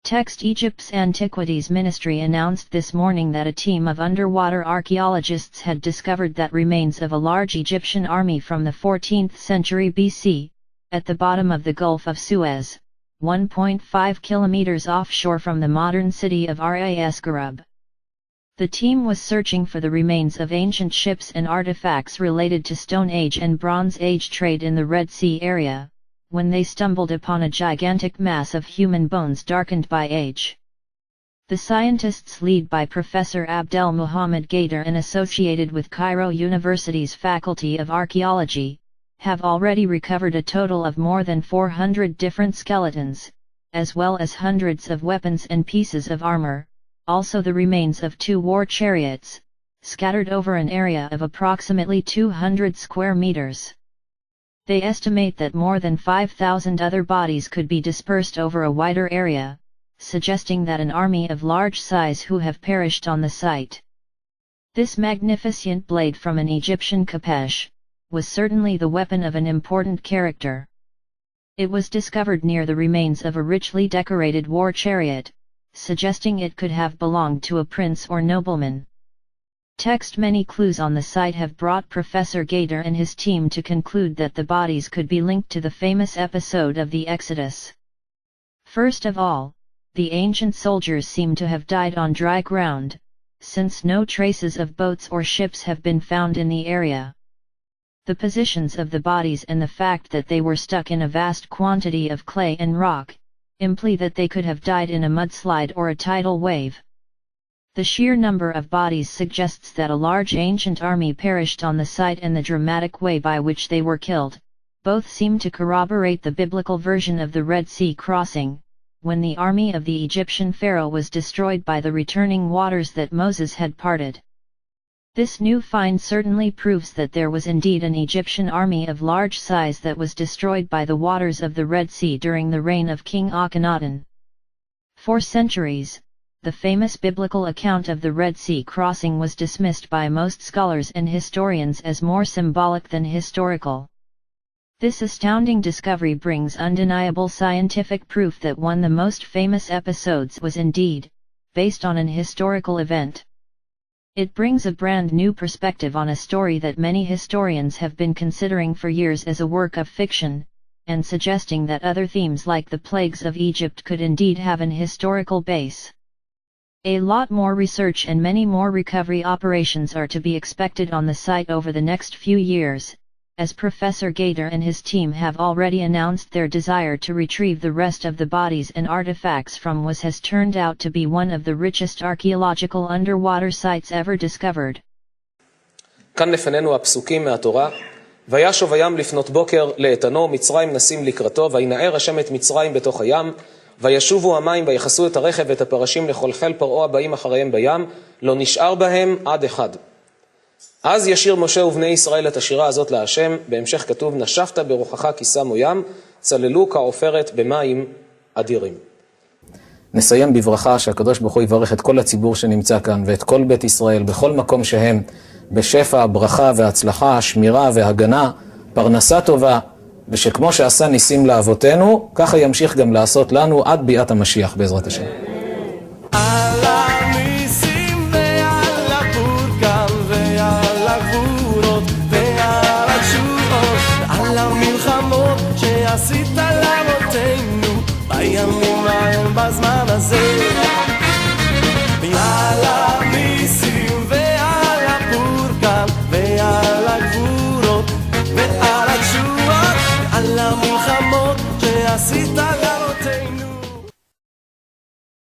Text Egypt's Antiquities Ministry announced this morning that a team of underwater archaeologists had discovered that remains of a large Egyptian army from the 14th century BC, at the bottom of the Gulf of Suez, 1.5 kilometers offshore from the modern city of Ras Garub. The team was searching for the remains of ancient ships and artifacts related to Stone Age and Bronze Age trade in the Red Sea area, when they stumbled upon a gigantic mass of human bones darkened by age. The scientists, led by Professor Abdel Muhammad Gader and associated with Cairo University's Faculty of Archaeology, have already recovered a total of more than 400 different skeletons, as well as hundreds of weapons and pieces of armor, also the remains of 2 war chariots, scattered over an area of approximately 200 square meters. They estimate that more than 5,000 other bodies could be dispersed over a wider area, suggesting that an army of large size who have perished on the site. This magnificent blade from an Egyptian Kapesh was certainly the weapon of an important character. It was discovered near the remains of a richly decorated war chariot, suggesting it could have belonged to a prince or nobleman. Text Many clues on the site have brought Professor Gader and his team to conclude that the bodies could be linked to the famous episode of the Exodus. First of all, the ancient soldiers seem to have died on dry ground, since no traces of boats or ships have been found in the area. The positions of the bodies and the fact that they were stuck in a vast quantity of clay and rock, imply that they could have died in a mudslide or a tidal wave. The sheer number of bodies suggests that a large ancient army perished on the site, and the dramatic way by which they were killed, both seem to corroborate the biblical version of the Red Sea crossing, when the army of the Egyptian pharaoh was destroyed by the returning waters that Moses had parted. This new find certainly proves that there was indeed an Egyptian army of large size that was destroyed by the waters of the Red Sea during the reign of King Akhenaten. For centuries, the famous biblical account of the Red Sea crossing was dismissed by most scholars and historians as more symbolic than historical. This astounding discovery brings undeniable scientific proof that one of the most famous episodes was indeed based on an historical event. It brings a brand new perspective on a story that many historians have been considering for years as a work of fiction, and suggesting that other themes like the plagues of Egypt could indeed have an historical base. A lot more research and many more recovery operations are to be expected on the site over the next few years, as Professor Gader and his team have already announced their desire to retrieve the rest of the bodies and artifacts from what has turned out to be one of the richest archaeological underwater sites ever discovered. כאן לפנינו הפסוקים מהתורה, וישוב הים לפנות בוקר לאיתנו, מצרים נסים לקראתו, וינער השם את מצרים בתוך הים, וישובו המים ויחסו את הרכב ואת הפרשים לכל חיל פרעה הבאים אחריהם בים, לא נשאר בהם עד אחד. אז ישיר משה ובני ישראל את השירה הזאת להשם, בהמשך כתוב, נשפת ברוחך כי שמו ים, צללו כעופרת במים אדירים. נסיים בברכה שהקדוש ברוך הוא יברך את כל הציבור שנמצא כאן ואת כל בית ישראל בכל מקום שהם, בשפע, ברכה והצלחה, שמירה והגנה, פרנסה טובה, ושכמו שעשה ניסים לאבותינו, ככה ימשיך גם לעשות לנו עד ביאת המשיח בעזרת השם. על הניסים ועל הבורגן ועל הגבורות ועל התשועות ועל המלחמות שעשית לאבותינו בימים ההם בזמן הזה. על הניסים ועל הבורגן ועל הגבורות ועל התשועות ועל המלחמות שעשית